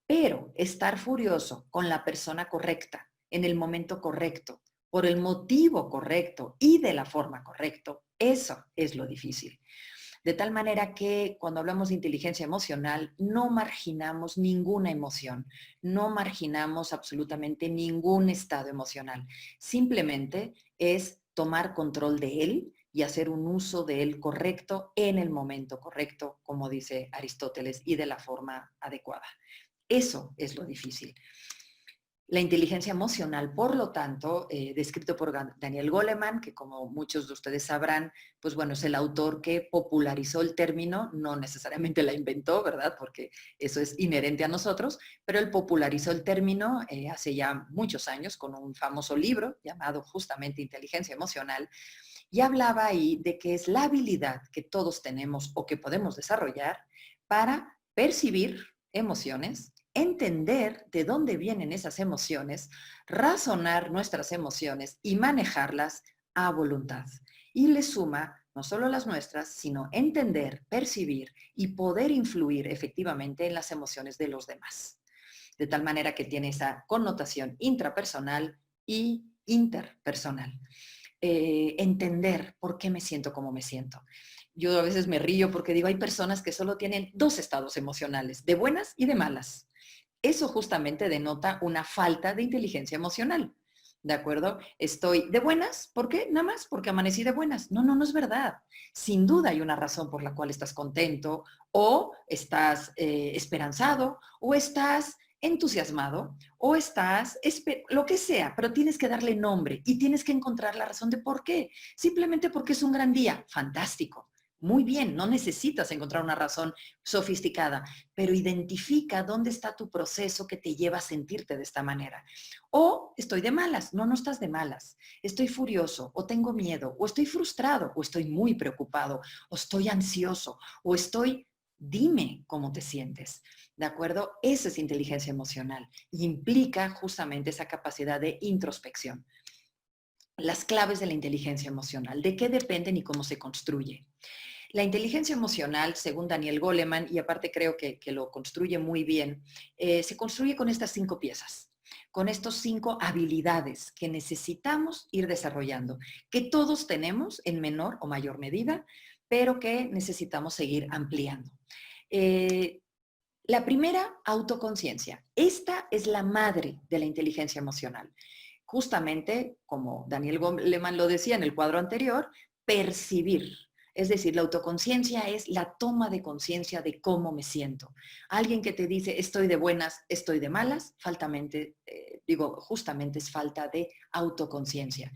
Speaker 1: Pero estar furioso con la persona correcta, en el momento correcto, por el motivo correcto y de la forma correcta, eso es lo difícil. De tal manera que cuando hablamos de inteligencia emocional, no marginamos ninguna emoción, no marginamos absolutamente ningún estado emocional. Simplemente es tomar control de él y hacer un uso de él correcto en el momento correcto, como dice Aristóteles, y de la forma adecuada. Eso es lo difícil. La inteligencia emocional, por lo tanto, descrito por Daniel Goleman, que como muchos de ustedes sabrán, pues bueno, es el autor que popularizó el término, no necesariamente la inventó, ¿verdad? Porque eso es inherente a nosotros, pero él popularizó el término hace ya muchos años con un famoso libro llamado justamente Inteligencia Emocional, y hablaba ahí de que es la habilidad que todos tenemos o que podemos desarrollar para percibir emociones, entender de dónde vienen esas emociones, razonar nuestras emociones y manejarlas a voluntad. Y le suma no solo las nuestras, sino entender, percibir y poder influir efectivamente en las emociones de los demás. De tal manera que tiene esa connotación intrapersonal y interpersonal. Entender por qué me siento como me siento. Yo a veces me río porque digo, hay personas que solo tienen dos estados emocionales, de buenas y de malas. Eso justamente denota una falta de inteligencia emocional. ¿De acuerdo? Estoy de buenas, ¿por qué? Nada más porque amanecí de buenas. No, no, no es verdad. Sin duda hay una razón por la cual estás contento o estás esperanzado o estás entusiasmado o estás, lo que sea, pero tienes que darle nombre y tienes que encontrar la razón de por qué. Simplemente porque es un gran día. Fantástico. Muy bien, no necesitas encontrar una razón sofisticada, pero identifica dónde está tu proceso que te lleva a sentirte de esta manera. O estoy de malas, no, no estás de malas. Estoy furioso, o tengo miedo, o estoy frustrado, o estoy muy preocupado, o estoy ansioso, o estoy... Dime cómo te sientes, ¿de acuerdo? Esa es inteligencia emocional y implica justamente esa capacidad de introspección. Las claves de la inteligencia emocional, ¿de qué dependen y cómo se construye? La inteligencia emocional, según Daniel Goleman, y aparte creo que lo construye muy bien, se construye con estas 5 piezas, con estos 5 habilidades que necesitamos ir desarrollando, que todos tenemos en menor o mayor medida, pero que necesitamos seguir ampliando. La primera, autoconciencia. Esta es la madre de la inteligencia emocional. Justamente, como Daniel Goleman lo decía en el cuadro anterior, percibir. Es decir, la autoconciencia es la toma de conciencia de cómo me siento. Alguien que te dice estoy de buenas, estoy de malas, justamente es falta de autoconciencia.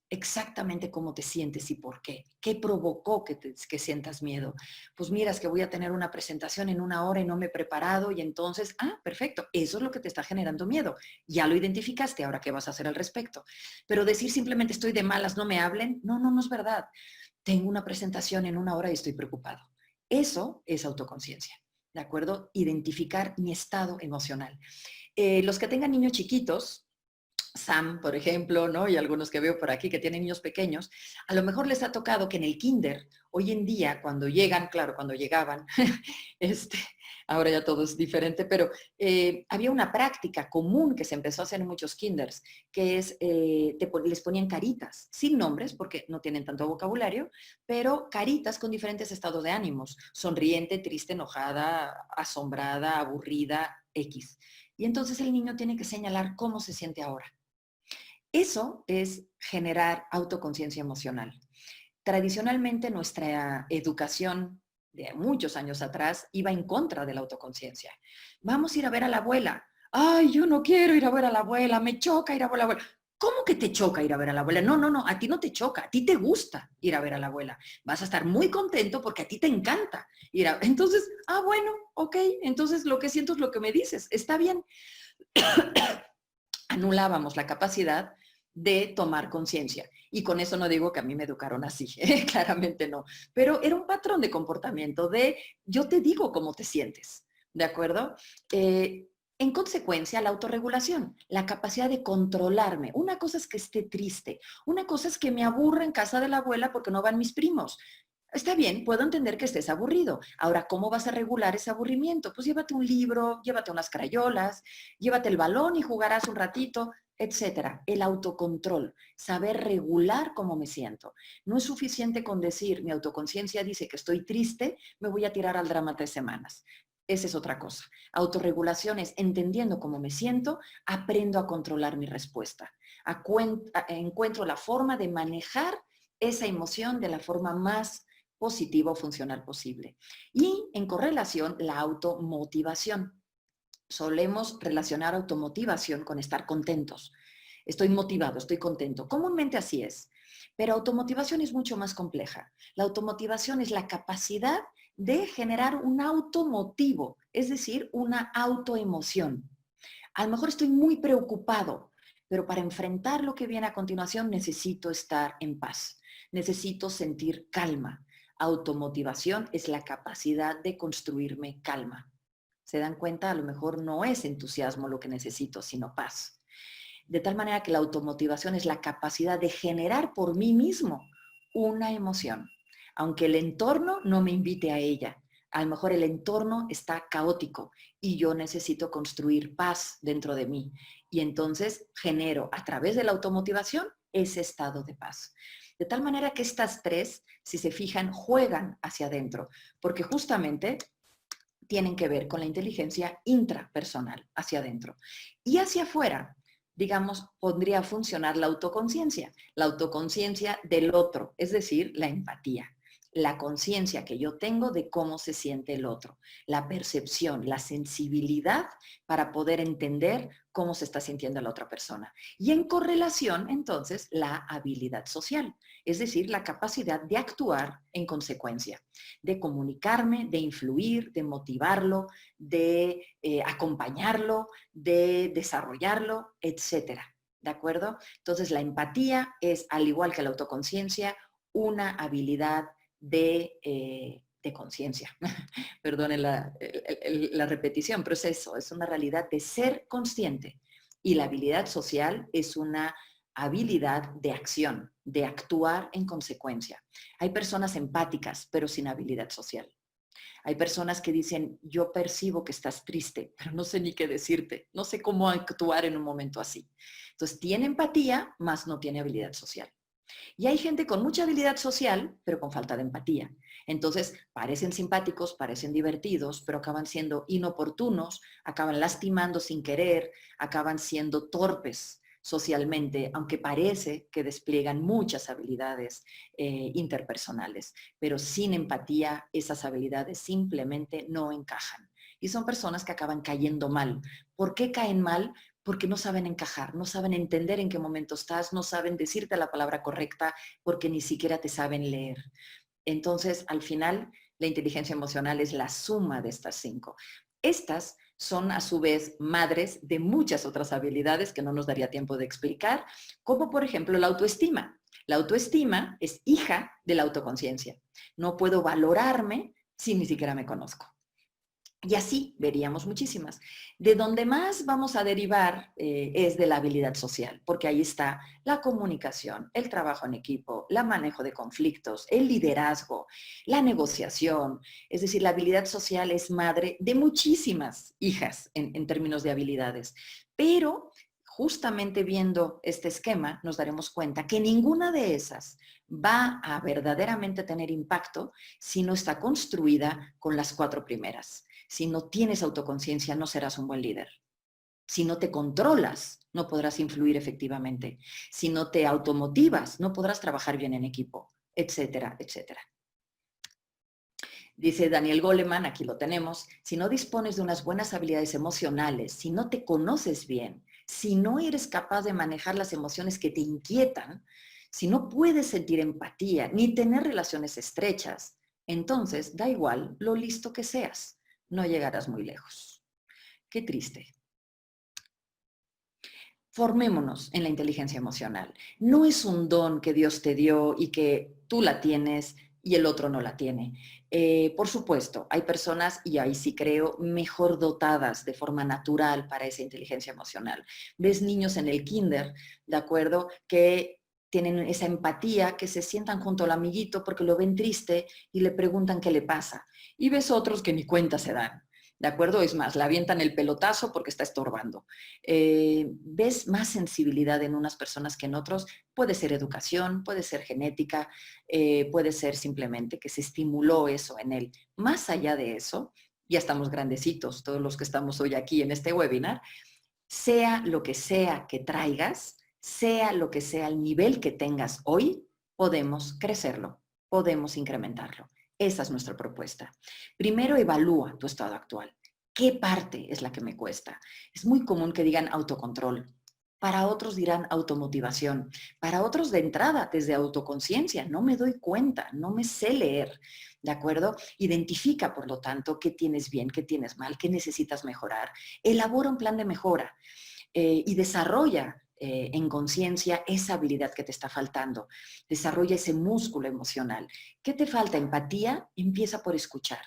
Speaker 1: Exactamente cómo te sientes y por qué. ¿Qué provocó que sientas miedo? Pues miras que voy a tener una presentación en 1 hora y no me he preparado y entonces, perfecto, eso es lo que te está generando miedo. Ya lo identificaste, ahora qué vas a hacer al respecto. Pero decir simplemente estoy de malas, no me hablen, no, no, no es verdad. Tengo una presentación en 1 hora y estoy preocupado. Eso es autoconciencia, ¿de acuerdo? Identificar mi estado emocional. Los que tengan niños chiquitos, Sam, por ejemplo, ¿no? Y algunos que veo por aquí que tienen niños pequeños, a lo mejor les ha tocado que en el kinder, hoy en día, cuando llegan, claro, cuando llegaban, este, ahora ya todo es diferente, pero había una práctica común que se empezó a hacer en muchos kinders, que es, les ponían caritas, sin nombres, porque no tienen tanto vocabulario, pero caritas con diferentes estados de ánimos, sonriente, triste, enojada, asombrada, aburrida, X. Y entonces el niño tiene que señalar cómo se siente ahora. Eso es generar autoconciencia emocional. Tradicionalmente nuestra educación de muchos años atrás iba en contra de la autoconciencia. Vamos a ir a ver a la abuela. Ay, yo no quiero ir a ver a la abuela, me choca ir a ver a la abuela. ¿Cómo que te choca ir a ver a la abuela? No, no, no, a ti no te choca, a ti te gusta ir a ver a la abuela. Vas a estar muy contento porque a ti te encanta ir a... Entonces, bueno, ok, entonces lo que siento es lo que me dices, está bien. Anulábamos la capacidad de tomar conciencia. Y con eso no digo que a mí me educaron así, claramente no, pero era un patrón de comportamiento de yo te digo cómo te sientes, ¿de acuerdo? En consecuencia, la autorregulación, la capacidad de controlarme. Una cosa es que esté triste, una cosa es que me aburra en casa de la abuela porque no van mis primos. Está bien, puedo entender que estés aburrido. Ahora, ¿cómo vas a regular ese aburrimiento? Pues llévate un libro, llévate unas crayolas, llévate el balón y jugarás un ratito. etcétera. El autocontrol, saber regular cómo me siento. No es suficiente con decir, mi autoconciencia dice que estoy triste, me voy a tirar al drama 3 semanas. Esa es otra cosa. Autorregulación es entendiendo cómo me siento, aprendo a controlar mi respuesta. Encuentro la forma de manejar esa emoción de la forma más positiva o funcional posible. Y en correlación, la automotivación. Solemos relacionar automotivación con estar contentos. Estoy motivado, estoy contento. Comúnmente así es. Pero automotivación es mucho más compleja. La automotivación es la capacidad de generar un automotivo, es decir, una autoemoción. A lo mejor estoy muy preocupado, pero para enfrentar lo que viene a continuación necesito estar en paz. Necesito sentir calma. Automotivación es la capacidad de construirme calma. ¿Se dan cuenta? A lo mejor no es entusiasmo lo que necesito, sino paz. De tal manera que la automotivación es la capacidad de generar por mí mismo una emoción, aunque el entorno no me invite a ella. A lo mejor el entorno está caótico y yo necesito construir paz dentro de mí. Y entonces genero a través de la automotivación ese estado de paz. De tal manera que estas tres, si se fijan, juegan hacia adentro, porque justamente tienen que ver con la inteligencia intrapersonal, hacia adentro. Y hacia afuera, digamos, podría funcionar la autoconciencia del otro, es decir, la empatía, la conciencia que yo tengo de cómo se siente el otro, la percepción, la sensibilidad para poder entender cómo se está sintiendo la otra persona. Y en correlación, entonces, la habilidad social, es decir, la capacidad de actuar en consecuencia, de comunicarme, de influir, de motivarlo, de acompañarlo, de desarrollarlo, etcétera. ¿De acuerdo? Entonces, la empatía es, al igual que la autoconciencia, una habilidad de conciencia. Perdonen la repetición, pero es eso, es una realidad de ser consciente. Y la habilidad social es una habilidad de acción, de actuar en consecuencia. Hay personas empáticas, pero sin habilidad social. Hay personas que dicen, yo percibo que estás triste, pero no sé ni qué decirte, no sé cómo actuar en un momento así. Entonces, tiene empatía, mas no tiene habilidad social. Y hay gente con mucha habilidad social, pero con falta de empatía. Entonces, parecen simpáticos, parecen divertidos, pero acaban siendo inoportunos, acaban lastimando sin querer, acaban siendo torpes socialmente, aunque parece que despliegan muchas habilidades interpersonales, pero sin empatía esas habilidades simplemente no encajan. Y son personas que acaban cayendo mal. ¿Por qué caen mal? Porque no saben encajar, no saben entender en qué momento estás, no saben decirte la palabra correcta, porque ni siquiera te saben leer. Entonces, al final, la inteligencia emocional es la suma de estas 5. Estas son, a su vez, madres de muchas otras habilidades que no nos daría tiempo de explicar, como por ejemplo la autoestima. La autoestima es hija de la autoconciencia. No puedo valorarme si ni siquiera me conozco. Y así veríamos muchísimas. De donde más vamos a derivar es de la habilidad social, porque ahí está la comunicación, el trabajo en equipo, el manejo de conflictos, el liderazgo, la negociación. Es decir, la habilidad social es madre de muchísimas hijas en términos de habilidades. Pero justamente viendo este esquema nos daremos cuenta que ninguna de esas va a verdaderamente tener impacto si no está construida con las 4 primeras. Si no tienes autoconciencia, no serás un buen líder. Si no te controlas, no podrás influir efectivamente. Si no te automotivas, no podrás trabajar bien en equipo, etcétera, etcétera. Dice Daniel Goleman, aquí lo tenemos, si no dispones de unas buenas habilidades emocionales, si no te conoces bien, si no eres capaz de manejar las emociones que te inquietan, si no puedes sentir empatía ni tener relaciones estrechas, entonces da igual lo listo que seas, no llegarás muy lejos. Qué triste. Formémonos en la inteligencia emocional. No es un don que Dios te dio y que tú la tienes y el otro no la tiene. Por supuesto, hay personas, y ahí sí creo, mejor dotadas de forma natural para esa inteligencia emocional. Ves niños en el kinder, ¿de acuerdo? Que tienen esa empatía, que se sientan junto al amiguito porque lo ven triste y le preguntan qué le pasa. Y ves otros que ni cuenta se dan. ¿de acuerdo? Es más, le avientan el pelotazo porque está estorbando. ¿Ves más sensibilidad en unas personas que en otros? Puede ser educación, puede ser genética, puede ser simplemente que se estimuló eso en él. Más allá de eso, ya estamos grandecitos, todos los que estamos hoy aquí en este webinar, sea lo que sea que traigas, sea lo que sea el nivel que tengas hoy, podemos crecerlo, podemos incrementarlo. Esa es nuestra propuesta. Primero, evalúa tu estado actual. ¿Qué parte es la que me cuesta? Es muy común que digan autocontrol. Para otros dirán automotivación. Para otros de entrada, desde autoconciencia. No me doy cuenta, no me sé leer. ¿De acuerdo? Identifica, por lo tanto, qué tienes bien, qué tienes mal, qué necesitas mejorar. Elabora un plan de mejora y desarrolla en conciencia esa habilidad que te está faltando. Desarrolla ese músculo emocional. ¿Qué te falta? Empatía. Empieza por escuchar.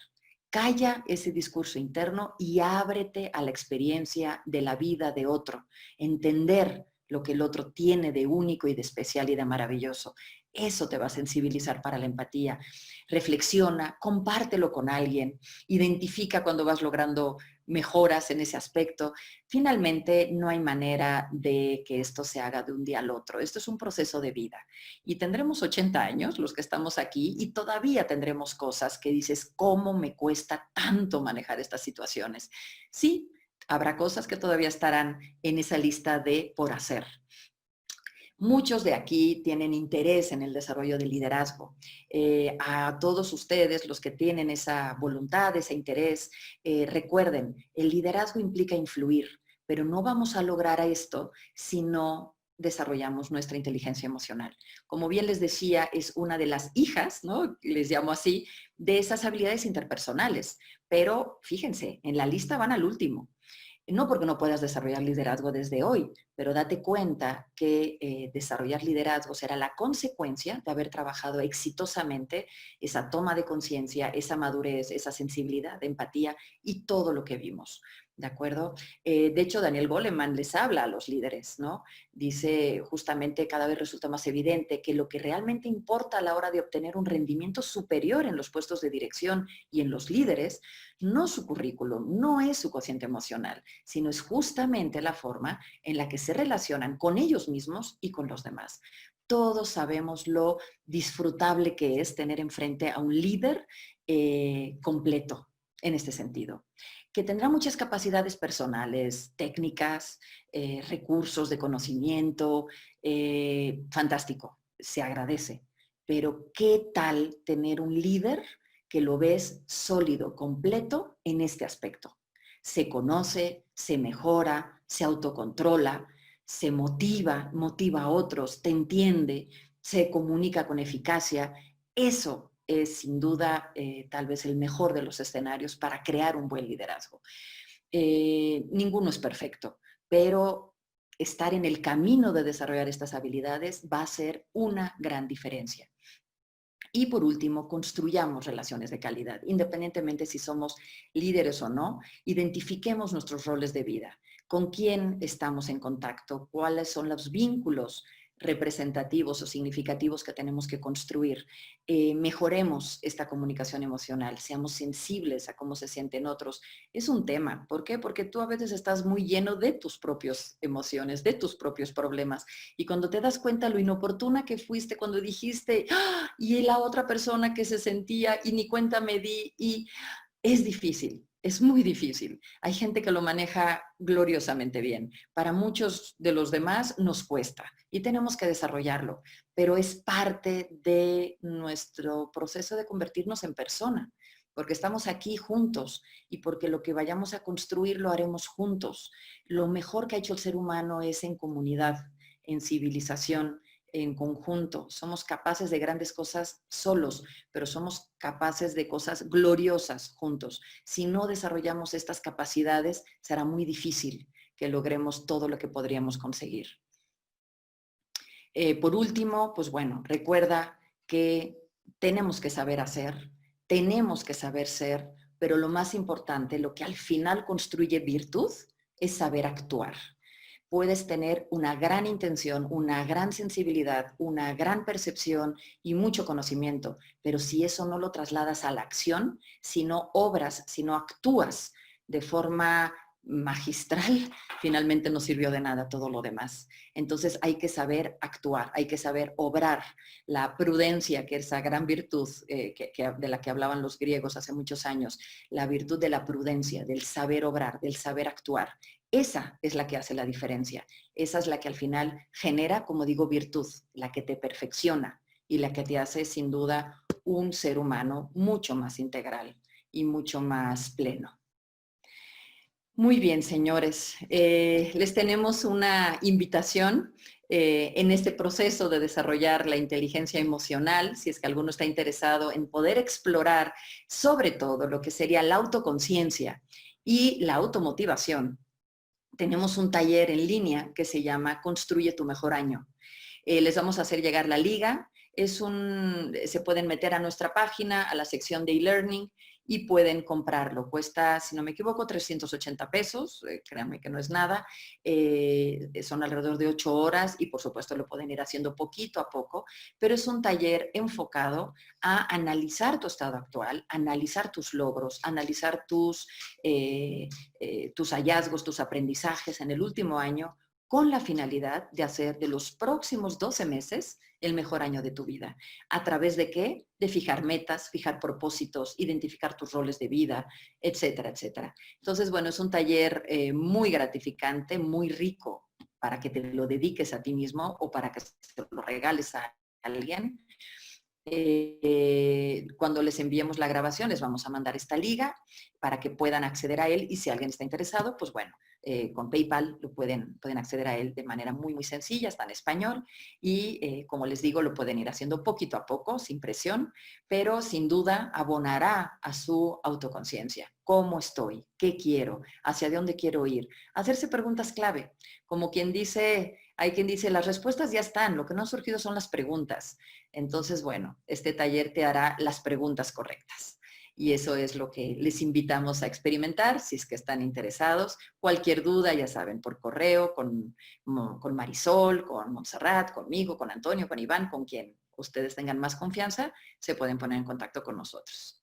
Speaker 1: Calla ese discurso interno y ábrete a la experiencia de la vida de otro. Entender lo que el otro tiene de único y de especial y de maravilloso. Eso te va a sensibilizar para la empatía. Reflexiona, compártelo con alguien, identifica cuando vas logrando mejoras en ese aspecto. Finalmente, no hay manera de que esto se haga de un día al otro. Esto es un proceso de vida. Y tendremos 80 años, los que estamos aquí, y todavía tendremos cosas que dices, ¿cómo me cuesta tanto manejar estas situaciones? Sí, habrá cosas que todavía estarán en esa lista de por hacer. Muchos de aquí tienen interés en el desarrollo del liderazgo. A todos ustedes, los que tienen esa voluntad, ese interés, recuerden, el liderazgo implica influir, pero no vamos a lograr esto si no desarrollamos nuestra inteligencia emocional. Como bien les decía, es una de las hijas, ¿no? Les llamo así, de esas habilidades interpersonales. Pero fíjense, en la lista van al último. No porque no puedas desarrollar liderazgo desde hoy, pero date cuenta que desarrollar liderazgo será la consecuencia de haber trabajado exitosamente esa toma de conciencia, esa madurez, esa sensibilidad, empatía y todo lo que vimos. ¿De acuerdo? De hecho, Daniel Goleman les habla a los líderes, ¿no? Dice justamente cada vez resulta más evidente que lo que realmente importa a la hora de obtener un rendimiento superior en los puestos de dirección y en los líderes, no su currículum, no es su cociente emocional, sino es justamente la forma en la que se relacionan con ellos mismos y con los demás. Todos sabemos lo disfrutable que es tener enfrente a un líder completo en este sentido, que tendrá muchas capacidades personales, técnicas, recursos de conocimiento, fantástico, se agradece. Pero ¿qué tal tener un líder que lo ves sólido, completo en este aspecto? Se conoce, se mejora, se autocontrola, se motiva, motiva a otros, te entiende, se comunica con eficacia. Eso es sin duda tal vez el mejor de los escenarios para crear un buen liderazgo. Ninguno es perfecto, pero estar en el camino de desarrollar estas habilidades va a ser una gran diferencia. Y por último, construyamos relaciones de calidad, independientemente si somos líderes o no, identifiquemos nuestros roles de vida, con quién estamos en contacto, cuáles son los vínculos representativos o significativos que tenemos que construir. Mejoremos esta comunicación emocional, seamos sensibles a cómo se sienten otros. Es un tema. ¿Por qué? Porque tú a veces estás muy lleno de tus propias emociones, de tus propios problemas. Y cuando te das cuenta lo inoportuna que fuiste cuando dijiste, ¡ah! Y la otra persona que se sentía y ni cuenta me di, y es difícil. Es muy difícil. Hay gente que lo maneja gloriosamente bien. Para muchos de los demás nos cuesta y tenemos que desarrollarlo, pero es parte de nuestro proceso de convertirnos en persona, porque estamos aquí juntos y porque lo que vayamos a construir lo haremos juntos. Lo mejor que ha hecho el ser humano es en comunidad, en civilización, en conjunto. Somos capaces de grandes cosas solos, pero somos capaces de cosas gloriosas juntos. Si no desarrollamos estas capacidades, será muy difícil que logremos todo lo que podríamos conseguir. Por último, pues bueno, recuerda que tenemos que saber hacer, tenemos que saber ser, pero lo más importante, lo que al final construye virtud, es saber actuar. Puedes tener una gran intención, una gran sensibilidad, una gran percepción y mucho conocimiento, pero si eso no lo trasladas a la acción, si no obras, si no actúas de forma magistral, finalmente no sirvió de nada todo lo demás. Entonces hay que saber actuar, hay que saber obrar. La prudencia, que es esa gran virtud de la que hablaban los griegos hace muchos años, la virtud de la prudencia, del saber obrar, del saber actuar. Esa es la que hace la diferencia. Esa es la que al final genera, como digo, virtud, la que te perfecciona y la que te hace sin duda un ser humano mucho más integral y mucho más pleno. Muy bien, señores. Les tenemos una invitación en este proceso de desarrollar la inteligencia emocional, si es que alguno está interesado en poder explorar sobre todo lo que sería la autoconciencia y la automotivación. Tenemos un taller en línea que se llama Construye tu mejor año. Les vamos a hacer llegar la liga. Se pueden meter a nuestra página, a la sección de e-learning y pueden comprarlo. Cuesta, si no me equivoco, 380 pesos. Créanme que no es nada. Son alrededor de 8 horas y por supuesto lo pueden ir haciendo poquito a poco, pero es un taller enfocado a analizar tu estado actual, analizar tus logros, analizar tus hallazgos, tus aprendizajes en el último año, con la finalidad de hacer de los próximos 12 meses el mejor año de tu vida. ¿A través de qué? De fijar metas, fijar propósitos, identificar tus roles de vida, etcétera, etcétera. Entonces, bueno, es un taller muy gratificante, muy rico para que te lo dediques a ti mismo o para que se lo regales a alguien. Cuando les enviemos la grabación, les vamos a mandar esta liga para que puedan acceder a él y si alguien está interesado, pues bueno, con PayPal pueden acceder a él de manera muy, muy sencilla, está en español y como les digo, lo pueden ir haciendo poquito a poco, sin presión, pero sin duda abonará a su autoconciencia. ¿Cómo estoy? ¿Qué quiero? ¿Hacia dónde quiero ir? Hacerse preguntas clave, como quien dice, hay quien dice, las respuestas ya están, lo que no han surgido son las preguntas. Entonces, bueno, este taller te hará las preguntas correctas. Y eso es lo que les invitamos a experimentar, si es que están interesados. Cualquier duda, ya saben, por correo, con Marisol, con Montserrat, conmigo, con Antonio, con Iván, con quien ustedes tengan más confianza, se pueden poner en contacto con nosotros.